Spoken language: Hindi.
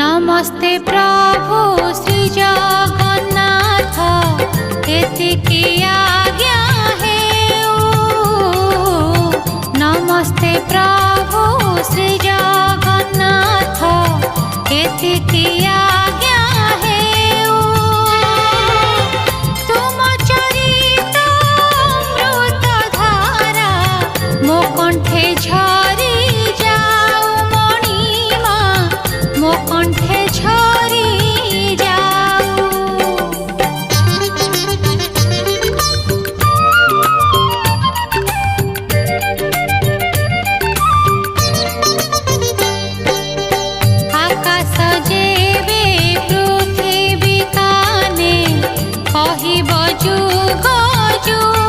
नमस्ते प्रभु श्री जगन्नाथ एतिकी आज्ञा हेउ। नमस्ते प्रभु श्री जगन्नाथ एतिकी आज्ञा हेउ। तुम चरित अमृत धारा मो कंठे झरी जाऊ मणिमा मो कंठे झरी जाऊ। आकाश जेबे पृथ्वी काने कहिब जुग जुग